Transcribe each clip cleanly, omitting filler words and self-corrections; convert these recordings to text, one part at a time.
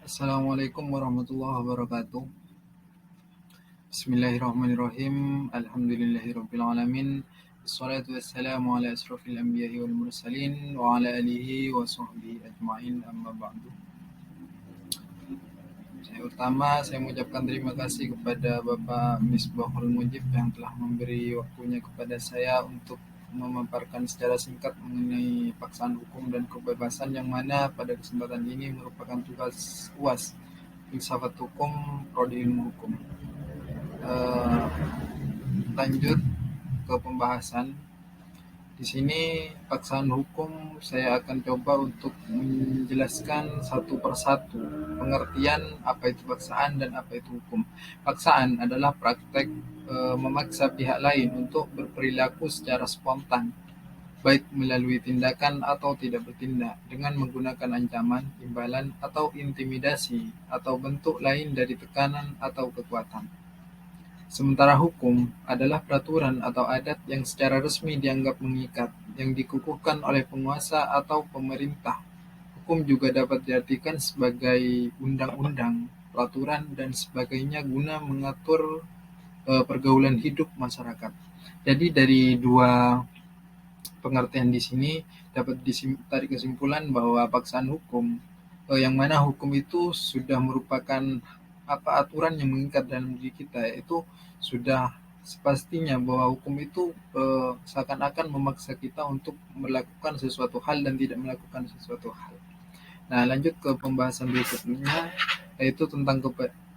Assalamualaikum warahmatullahi wabarakatuh. Bismillahirrahmanirrahim. Alhamdulillahirabbil alamin. Wassalatu wassalamu ala asrofil anbiya'i wal mursalin wa ala alihi wa sahbihi ajma'in, amma ba'du. Saya mengucapkan terima kasih kepada Bapak Misbahul Mujib yang telah memberi waktunya kepada saya untuk memaparkan secara singkat mengenai paksaan hukum dan kebebasan, yang mana pada kesempatan ini merupakan tugas UAS, Filsafat Hukum, Prodi Ilmu Hukum. Lanjut ke pembahasan. Di sini paksaan hukum saya akan coba untuk menjelaskan satu persatu pengertian apa itu paksaan dan apa itu hukum. Paksaan adalah praktek memaksa pihak lain untuk berperilaku secara spontan, baik melalui tindakan atau tidak bertindak, dengan menggunakan ancaman, imbalan, atau intimidasi, atau bentuk lain dari tekanan atau kekuatan. Sementara hukum adalah peraturan atau adat yang secara resmi dianggap mengikat, yang dikukuhkan oleh penguasa atau pemerintah. Hukum juga dapat diartikan sebagai undang-undang, peraturan, dan sebagainya guna mengatur pergaulan hidup masyarakat. Jadi dari dua pengertian di sini dapat ditarik kesimpulan bahwa paksaan hukum, yang mana hukum itu sudah merupakan aturan yang mengikat dalam diri kita, yaitu sudah sepastinya bahwa hukum itu seakan-akan memaksa kita untuk melakukan sesuatu hal dan tidak melakukan sesuatu hal. Nah, lanjut ke pembahasan berikutnya, yaitu tentang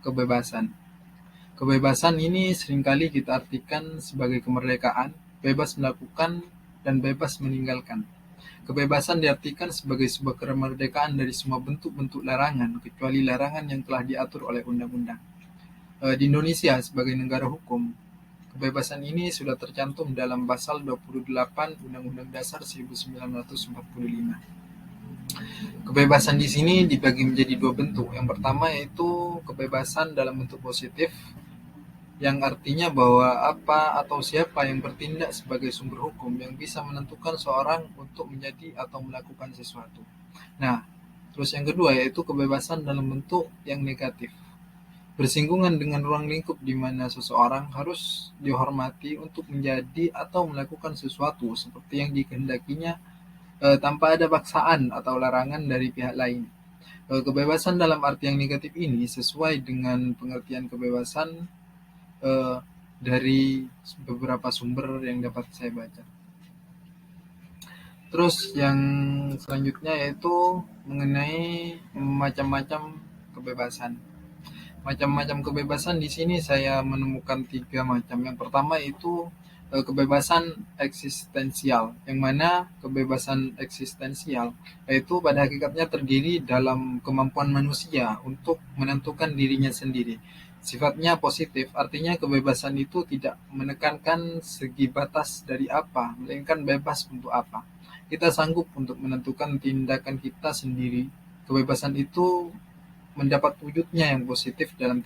kebebasan. Kebebasan ini seringkali kita artikan sebagai kemerdekaan, bebas melakukan dan bebas meninggalkan. Kebebasan diartikan sebagai sebuah kemerdekaan dari semua bentuk-bentuk larangan, kecuali larangan yang telah diatur oleh undang-undang. Di Indonesia sebagai negara hukum, kebebasan ini sudah tercantum dalam pasal 28 Undang-Undang Dasar 1945. Kebebasan di sini dibagi menjadi dua bentuk. Yang pertama yaitu kebebasan dalam bentuk positif, yang artinya bahwa apa atau siapa yang bertindak sebagai sumber hukum yang bisa menentukan seorang untuk menjadi atau melakukan sesuatu. Nah, terus yang kedua yaitu kebebasan dalam bentuk yang negatif, bersinggungan dengan ruang lingkup di mana seseorang harus dihormati untuk menjadi atau melakukan sesuatu seperti yang dikehendakinya tanpa ada paksaan atau larangan dari pihak lain. Kebebasan dalam arti yang negatif ini sesuai dengan pengertian kebebasan dari beberapa sumber yang dapat saya baca. Terus yang selanjutnya yaitu mengenai macam-macam kebebasan. Macam-macam kebebasan di sini saya menemukan 3 macam. Yang pertama itu kebebasan eksistensial, yang mana kebebasan eksistensial yaitu pada hakikatnya terdiri dalam kemampuan manusia untuk menentukan dirinya sendiri. Sifatnya positif, artinya kebebasan itu tidak menekankan segi batas dari apa, melainkan bebas untuk apa. Kita sanggup untuk menentukan tindakan kita sendiri. Kebebasan itu mendapat wujudnya yang positif dalam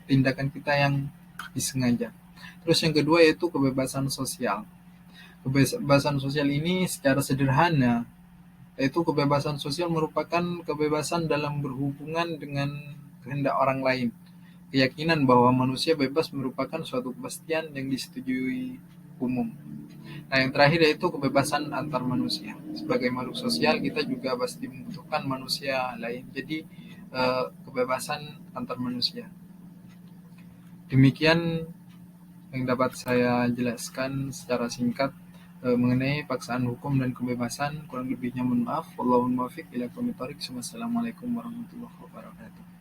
tindakan kita yang disengaja. Terus yang kedua yaitu kebebasan sosial. Kebebasan sosial ini secara sederhana yaitu kebebasan sosial merupakan kebebasan dalam berhubungan dengan kehendak orang lain. Keyakinan bahwa manusia bebas merupakan suatu kepastian yang disetujui umum. Nah, yang terakhir yaitu kebebasan antar manusia. Sebagai makhluk sosial, kita juga pasti membutuhkan manusia lain. Jadi, kebebasan antar manusia. Demikian yang dapat saya jelaskan secara singkat mengenai paksaan hukum dan kebebasan. Kurang lebihnya mohon maaf. Wallahul muwaffiq ila aqwamit thoriq. Wassalamualaikum warahmatullahi wabarakatuh.